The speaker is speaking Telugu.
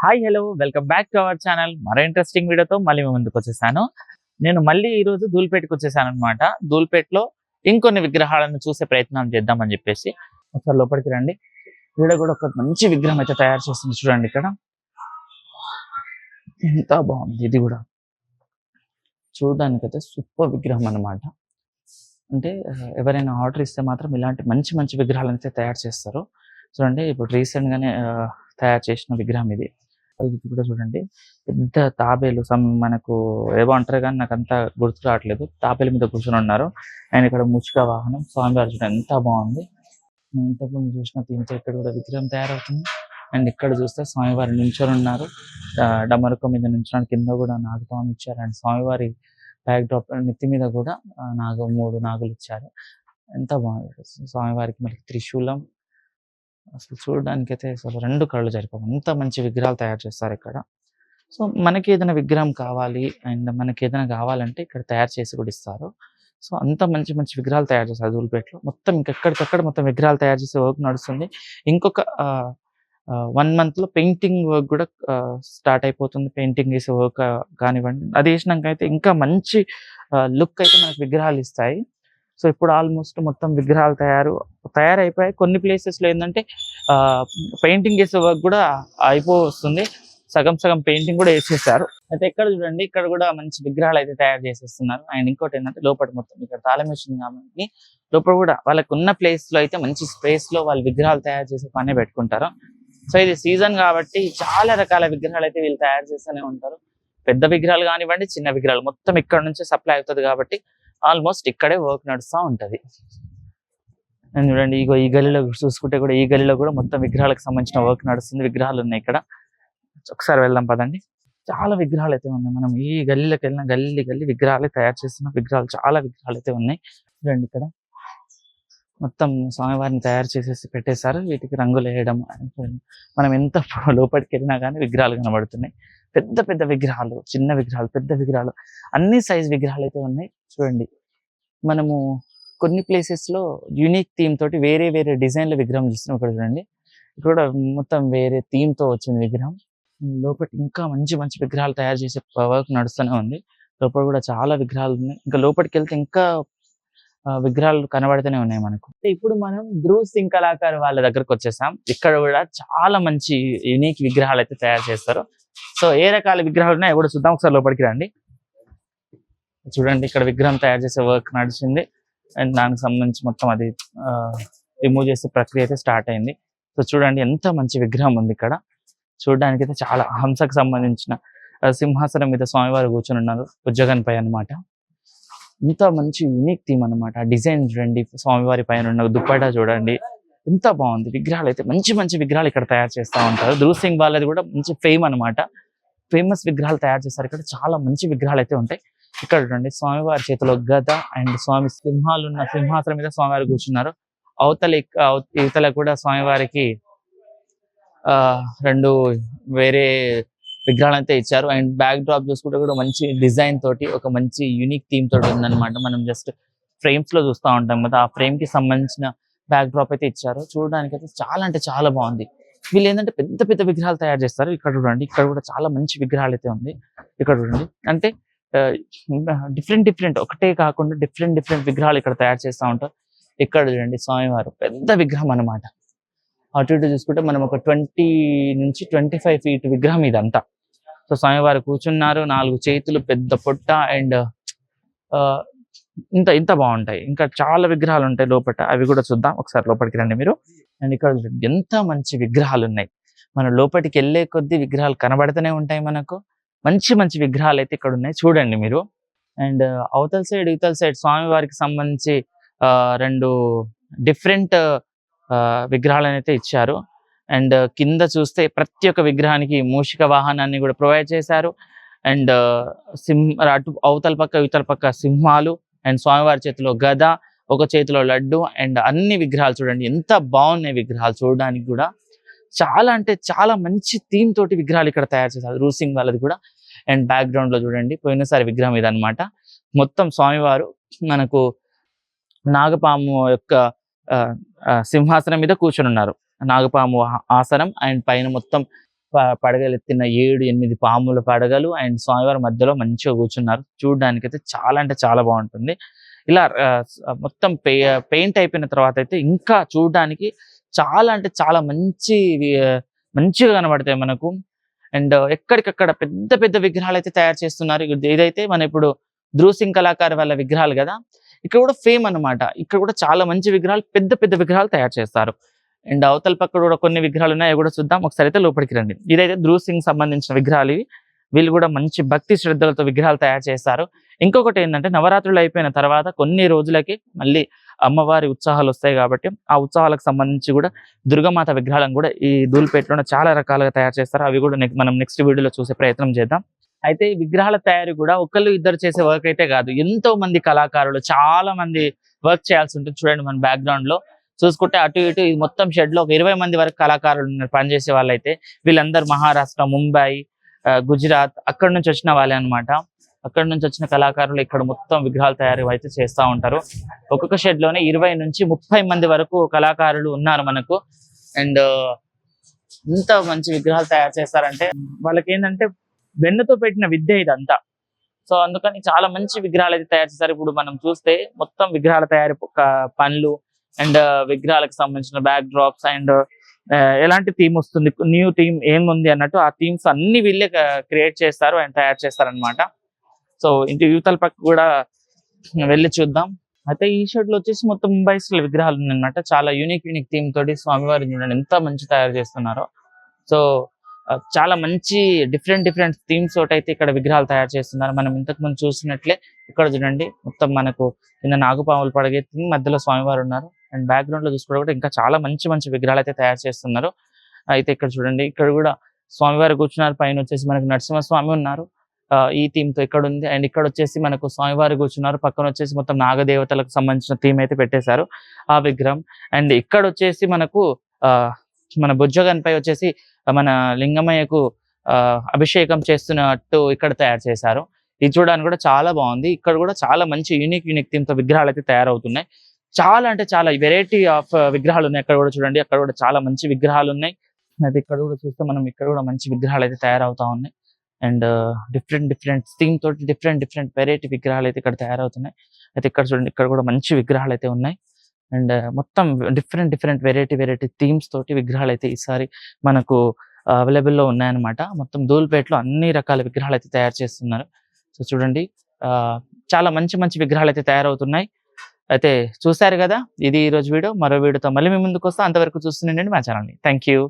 Hi hello welcome back to our channel. మరో ఇంట్రెస్టింగ్ వీడియోతో మళ్ళీ మీ ముందుకు వచ్చేసాను. నేను మళ్ళీ ఈరోజు ధూల్పేటకి వచ్చేసాను అనమాట. ధూల్పేటలో ఇంకొన్ని విగ్రహాలను చూసే ప్రయత్నం చేద్దామని చెప్పేసి ఒకసారి లోపలికి రండి. ఇక్కడ కూడా ఒక మంచి విగ్రహం అయితే తయారు చేస్తుంది చూడండి. ఇక్కడ ఎంత బాగుంది, ఇది కూడా చూడడానికి అయితే సూపర్ విగ్రహం అనమాట. అంటే ఎవరైనా ఆర్డర్ ఇస్తే మాత్రం ఇలాంటి మంచి మంచి విగ్రహాలను అయితే తయారు చేస్తారు. చూడండి, ఇప్పుడు రీసెంట్ గానే తయారు చేసిన విగ్రహం ఇది. ఇది కూడా చూడండి, పెద్ద తాబేలు మనకు ఏవో అంటారు కానీ నాకు అంతా గుర్తు రావట్లేదు. తాబేలు మీద కూర్చొని ఉన్నారు. అండ్ ఇక్కడ ముచ్చుక వాహనం స్వామివారు చూడండి ఎంత బాగుంది. నేను ఇంతకుముందు చూసిన దీంతో ఇక్కడ కూడా విగ్రహం తయారవుతుంది. అండ్ ఇక్కడ చూస్తే స్వామివారి నించొని ఉన్నారు. డమరుకం మీద నించొని కింద కూడా నాగపాము ఇచ్చారు. అండ్ స్వామివారి బ్యాక్ డ్రాప్ నెత్తి మీద కూడా 3 నాగులు ఇచ్చారు. ఎంత బాగుంది. స్వామివారికి మరి త్రిశూలం అసలు చూడడానికి అయితే అసలు 2 కళ్ళు జరిపోవు. అంత మంచి విగ్రహాలు తయారు చేస్తారు ఇక్కడ. సో మనకి ఏదైనా విగ్రహం కావాలి అండ్ మనకి ఏదైనా కావాలంటే ఇక్కడ తయారు చేసి కూడా ఇస్తారు. సో అంత మంచి మంచి విగ్రహాలు తయారు చేస్తారు ధూల్పేటలో. మొత్తం ఇంకెక్కడికక్కడ మొత్తం విగ్రహాలు తయారు చేసే వర్క్ నడుస్తుంది. ఇంకొక 1 మంత్లో పెయింటింగ్ వర్క్ కూడా స్టార్ట్ అయిపోతుంది. పెయింటింగ్ వేసే వర్క్ కానివ్వండి, అది వేసినాక అయితే ఇంకా మంచి లుక్ అయితే మనకు విగ్రహాలు ఇస్తాయి. సో ఇప్పుడు ఆల్మోస్ట్ మొత్తం విగ్రహాలు తయారైపోయాయి. కొన్ని ప్లేసెస్లో ఏంటంటే పెయింటింగ్ వేసే వర్క్ కూడా అయిపోతుంది. సగం సగం పెయింటింగ్ కూడా వేసేసారు. అయితే ఇక్కడ చూడండి, ఇక్కడ కూడా మంచి విగ్రహాలు అయితే తయారు చేసేస్తున్నారు. అండ్ ఇంకోటి ఏంటంటే లోపల మొత్తం ఇక్కడ తాళం వేసింది కాబట్టి లోపల కూడా వాళ్ళకు ఉన్న ప్లేస్ లో అయితే మంచి స్పేస్ లో వాళ్ళు విగ్రహాలు తయారు చేసే పనే పెట్టుకుంటారు. సో ఇది సీజన్ కాబట్టి చాలా రకాల విగ్రహాలు అయితే వీళ్ళు తయారు చేస్తూనే ఉంటారు. పెద్ద విగ్రహాలు కానివ్వండి, చిన్న విగ్రహాలు మొత్తం ఇక్కడ నుంచి సప్లై అవుతుంది కాబట్టి ఆల్మోస్ట్ ఇక్కడే వర్క్ నడుస్తూ ఉంటది. అండ్ చూడండి, ఈ గల్లీలో చూసుకుంటే కూడా ఈ గల్లీలో కూడా మొత్తం విగ్రహాలకు సంబంధించిన వర్క్ నడుస్తుంది. విగ్రహాలు ఉన్నాయి ఇక్కడ. ఒకసారి వెళ్దాం పదండి. చాలా విగ్రహాలు అయితే ఉన్నాయి. మనం ఈ గల్లీలోకి వెళ్ళిన గల్లీ విగ్రహాలు తయారు చేస్తున్న విగ్రహాలు చాలా విగ్రహాలు అయితే ఉన్నాయి. చూడండి, ఇక్కడ మొత్తం స్వామివారిని తయారు చేసేసి పెట్టేశారు. వీటికి రంగులు వేయడం, మనం ఎంత లోపలికి వెళ్ళినా కానీ విగ్రహాలు కనబడుతున్నాయి. పెద్ద పెద్ద విగ్రహాలు, చిన్న విగ్రహాలు, పెద్ద విగ్రహాలు, అన్ని సైజ్ విగ్రహాలు అయితే ఉన్నాయి. చూడండి, మనము కొన్ని ప్లేసెస్ లో యూనిక్ థీమ్ తోటి వేరే వేరే డిజైన్ల విగ్రహం చూస్తున్నాం. ఇక్కడ చూడండి, ఇక్కడ మొత్తం వేరే థీమ్ తో వచ్చింది విగ్రహం. లోపల ఇంకా మంచి మంచి విగ్రహాలు తయారు చేసే వర్క్ నడుస్తూనే ఉంది. లోపల కూడా చాలా విగ్రహాలు ఉన్నాయి. ఇంకా లోపలికి వెళ్తే ఇంకా విగ్రహాలు కనబడుతూనే ఉన్నాయి మనకు. ఇప్పుడు మనం ధ్రువ్ సింగ్ కళాకారు వాళ్ళ దగ్గరకు వచ్చేసాం. ఇక్కడ కూడా చాలా మంచి యూనిక్ విగ్రహాలు అయితే తయారు చేస్తారు. సో ఏ రకాల విగ్రహాలు ఉన్నాయో కూడా చూద్దాం. ఒకసారి లోపలికి రండి. చూడండి, ఇక్కడ విగ్రహం తయారు చేసే వర్క్ నడిచింది. అండ్ దానికి సంబంధించి మొత్తం అది రిమూవ్ చేసే ప్రక్రియ అయితే స్టార్ట్ అయింది. సో చూడండి, ఎంత మంచి విగ్రహం ఉంది ఇక్కడ. చూడడానికి అయితే చాలా హంసకు సంబంధించిన సింహాసనం మీద స్వామివారు కూర్చొని ఉన్నారు, ఉజ్జగన్పై అనమాట. ఇంత మంచి యూనిక్ థీమ్ అనమాట. డిజైన్ చూడండి, స్వామివారి పైన ఉన్న దుప్పటా చూడండి, ఎంత బాగుంది. విగ్రహాలు అయితే మంచి మంచి విగ్రహాలు ఇక్కడ తయారు చేస్తూ ఉంటారు. ధ్రువ్ సింగ్ వాళ్ళది కూడా మంచి ఫేమ్ అనమాట. ఫేమస్ విగ్రహాలు తయారు చేస్తారు. ఇక్కడ చాలా మంచి విగ్రహాలు అయితే ఉంటాయి. ఇక్కడ చూడండి, స్వామివారి చేతిలో గద అండ్ స్వామి సింహాలు ఉన్న సింహాసనం మీద స్వామివారు కూర్చున్నారు. ఇవతల కూడా స్వామివారికి 2 వేరే విగ్రహాలు అయితే ఇచ్చారు. అండ్ బ్యాక్ డ్రాప్ చూసుకుంటే కూడా మంచి డిజైన్ తోటి ఒక మంచి యూనిక్ థీమ్ తోటి ఉందన్నమాట. మనం జస్ట్ ఫ్రేమ్స్ లో చూస్తూ ఉంటాం కదా, ఆ ఫ్రేమ్ కి సంబంధించిన బ్యాక్ డ్రాప్ అయితే ఇచ్చారు. చూడడానికి అయితే చాలా అంటే చాలా బాగుంది. వీళ్ళు ఏంటంటే పెద్ద పెద్ద విగ్రహాలు తయారు చేస్తారు. ఇక్కడ చూడండి, ఇక్కడ కూడా చాలా మంచి విగ్రహాలు అయితే ఉంది. ఇక్కడ చూడండి, అంటే డిఫరెంట్ ఒకటే కాకుండా డిఫరెంట్ విగ్రహాలు ఇక్కడ తయారు చేస్తూ ఉంటారు. ఇక్కడ చూడండి, స్వామివారు పెద్ద విగ్రహం అనమాట. అటు ఇటు చూసుకుంటే మనం ఒక 20 నుంచి 25 ఫీట్ విగ్రహం ఇదంతా. సో స్వామివారు కూర్చున్నారు, 4 చేతులు, పెద్ద పొట్ట అండ్ ఇంత బాగుంటాయి. ఇంకా చాలా విగ్రహాలు ఉంటాయి లోపల, అవి కూడా చూద్దాం. ఒకసారి లోపలికి రండి మీరు. అండ్ ఇక్కడ ఎంత మంచి విగ్రహాలు ఉన్నాయి. మనం లోపలికి వెళ్ళే కొద్దీ విగ్రహాలు కనబడుతూనే ఉంటాయి మనకు. మంచి మంచి విగ్రహాలు అయితే ఇక్కడ ఉన్నాయి, చూడండి మీరు. అండ్ అవతల సైడ్ ఇవతల సైడ్ స్వామివారికి సంబంధించి 2 డిఫరెంట్ విగ్రహాలను అయితే ఇచ్చారు. అండ్ కింద చూస్తే ప్రతి ఒక్క విగ్రహానికి మూషిక వాహనాన్ని కూడా ప్రొవైడ్ చేశారు. అండ్ అటు అవతల పక్క ఇవతల పక్క సింహాలు అండ్ స్వామివారి చేతిలో గద, ఒక చేతిలో లడ్డు అండ్ అన్ని విగ్రహాలు చూడండి ఎంత బాగున్నాయి. విగ్రహాలు చూడడానికి కూడా చాలా అంటే చాలా మంచి థీమ్ తోటి విగ్రహాలు ఇక్కడ తయారు చేశారు. ధ్రువ్ సింగ్ వాళ్ళది కూడా. అండ్ బ్యాక్గ్రౌండ్ లో చూడండి, పోయినసారి విగ్రహం ఇదనమాట. మొత్తం స్వామివారు మనకు నాగపాము యొక్క సింహాసనం మీద కూర్చొని ఉన్నారు. నాగపాము ఆసనం అండ్ పైన మొత్తం పడగలు ఎత్తిన 7-8 పాముల పడగలు అండ్ స్వామివారి మధ్యలో మంచిగా కూర్చున్నారు. చూడడానికైతే చాలా అంటే చాలా బాగుంటుంది. ఇలా మొత్తం పెయింట్ అయిపోయిన తర్వాత అయితే ఇంకా చూడడానికి చాలా అంటే చాలా మంచిగా కనబడతాయి మనకు. అండ్ ఎక్కడికక్కడ పెద్ద పెద్ద విగ్రహాలు అయితే తయారు చేస్తున్నారు. ఇదైతే మన ఇప్పుడు ధ్రువ్ సింగ్ కళాకారు వాళ్ళ విగ్రహాలు కదా, ఇక్కడ కూడా ఫేమ్ అన్నమాట. ఇక్కడ కూడా చాలా మంచి విగ్రహాలు, పెద్ద పెద్ద విగ్రహాలు తయారు చేస్తారు. అండ్ అవతల పక్క కూడా కొన్ని విగ్రహాలు ఉన్నాయి, అవి కూడా చూద్దాం. ఒకసారి అయితే లోపలికి రండి. ఇదైతే ధ్రువ్ సింగ్ సంబంధించిన విగ్రహాలు ఇవి. వీళ్ళు కూడా మంచి భక్తి శ్రద్ధలతో విగ్రహాలు తయారు చేస్తారు. ఇంకొకటి ఏంటంటే నవరాత్రులు అయిపోయిన తర్వాత కొన్ని రోజులకి మళ్ళీ అమ్మవారి ఉత్సవాలు వస్తాయి కాబట్టి ఆ ఉత్సవాలకు సంబంధించి కూడా దుర్గామాత విగ్రహాలను కూడా ఈ ధూళిపేటలో చాలా రకాలుగా తయారు చేస్తారు. అవి కూడా మనం నెక్స్ట్ వీడియోలో చూసే ప్రయత్నం చేద్దాం. అయితే ఈ విగ్రహాల తయారీ కూడా ఒకళ్ళు ఇద్దరు చేసే వర్క్ అయితే కాదు, ఎంతో మంది కళాకారులు చాలా మంది వర్క్ చేయాల్సి ఉంటుంది. చూడండి మన బ్యాక్గ్రౌండ్ లో చూసుకుంటే అటు ఇటు ఇది మొత్తం షెడ్ లో ఒక 20 మంది వరకు కళాకారులు ఉన్నారు పనిచేసే వాళ్ళైతే. వీళ్ళందరూ మహారాష్ట్ర, ముంబై, గుజరాత్ అక్కడ నుంచి వచ్చిన వాళ్ళే అనమాట. అక్కడ నుంచి వచ్చిన కళాకారులు ఇక్కడ మొత్తం విగ్రహాలు తయారు అయితే చేస్తూ ఉంటారు. ఒక్కొక్క షెడ్ లోనే 20 నుంచి 30 మంది వరకు కళాకారులు ఉన్నారు మనకు. అండ్ ఇంత మంచి విగ్రహాలు తయారు చేస్తారంటే వాళ్ళకి ఏంటంటే వెన్నుతో పెట్టిన విద్య ఇదంతా. సో అందుకని చాలా మంచి విగ్రహాలు అయితే తయారు చేస్తారు. ఇప్పుడు మనం చూస్తే మొత్తం విగ్రహాల తయారీ పనులు అండ్ విగ్రహాలకు సంబంధించిన బ్యాక్ డ్రాప్స్ అండ్ ఎలాంటి థీమ్ వస్తుంది, న్యూ థీమ్ ఏముంది అన్నట్టు ఆ థీమ్స్ అన్ని వీళ్ళే క్రియేట్ చేస్తారు అండ్ తయారు చేస్తారనమాట. సో ఇంటి యువతల పక్క కూడా వెళ్ళి చూద్దాం. అయితే ఈ షెడ్ లో వచ్చేసి మొత్తం ముంబై స్టైల్ విగ్రహాలు ఉన్నాయన్నమాట. చాలా యూనిక్ థీమ్ తోటి స్వామివారిని చూడండి ఎంత మంచి తయారు చేస్తున్నారో. సో చాలా మంచి డిఫరెంట్ థీమ్స్ తోటి అయితే ఇక్కడ విగ్రహాలు తయారు చేస్తున్నారు. మనం ఇంతకు ముందు చూసినట్లే ఇక్కడ చూడండి మొత్తం మనకు కింద నాగుపాములు పడగెత్తి మధ్యలో స్వామివారు ఉన్నారు. అండ్ బ్యాక్గ్రౌండ్ లో చూసుకుంటే కూడా ఇంకా చాలా మంచి విగ్రహాలు అయితే తయారు చేస్తున్నారు. అయితే ఇక్కడ చూడండి ఇక్కడ కూడా స్వామివారు కూర్చున్నారు. పైన వచ్చేసి మనకు నరసింహస్వామి ఉన్నారు ఈ థీమ్ తో ఇక్కడ ఉంది. అండ్ ఇక్కడ వచ్చేసి మనకు స్వామివారు కూర్చున్నారు. పక్కన వచ్చేసి మొత్తం నాగదేవతలకు సంబంధించిన థీమ్ అయితే పెట్టేశారు ఆ విగ్రహం. అండ్ ఇక్కడ వచ్చేసి మనకు మన బుజ్జగన్పై వచ్చేసి మన లింగమయ్యకు అభిషేకం చేస్తున్నట్టు ఇక్కడ తయారు చేశారు. ఇది చూడడానికి కూడా చాలా బాగుంది. ఇక్కడ కూడా చాలా మంచి యూనిక్ థీమ్ తో విగ్రహాలు అయితే తయారవుతున్నాయి. చాలా అంటే చాలా వెరైటీ ఆఫ్ విగ్రహాలు ఉన్నాయి. అక్కడ కూడా చూడండి, అక్కడ కూడా చాలా మంచి విగ్రహాలు ఉన్నాయి. అయితే ఇక్కడ కూడా చూస్తే మనం ఇక్కడ కూడా మంచి విగ్రహాలు అయితే తయారవుతా ఉన్నాయి. అండ్ డిఫరెంట్ థీమ్ తోటి డిఫరెంట్ వెరైటీ విగ్రహాలు అయితే ఇక్కడ తయారవుతున్నాయి. అయితే ఇక్కడ చూడండి ఇక్కడ కూడా మంచి విగ్రహాలు అయితే ఉన్నాయి. అండ్ మొత్తం డిఫరెంట్ వెరైటీ థీమ్స్ తోటి విగ్రహాలు అయితే ఈసారి మనకు అవైలబుల్లో ఉన్నాయన్నమాట. మొత్తం ధూళిపేటలో అన్ని రకాల విగ్రహాలు అయితే తయారు చేస్తున్నారు. సో చూడండి చాలా మంచి విగ్రహాలు అయితే తయారవుతున్నాయి. అయితే చూసారు కదా, ఇది ఈ రోజు వీడియో. మరో వీడియోతో మళ్ళీ మీ ముందుకు వస్తా. అంతవరకు చూస్తుండండి మా ఛానల్ని. Thank you.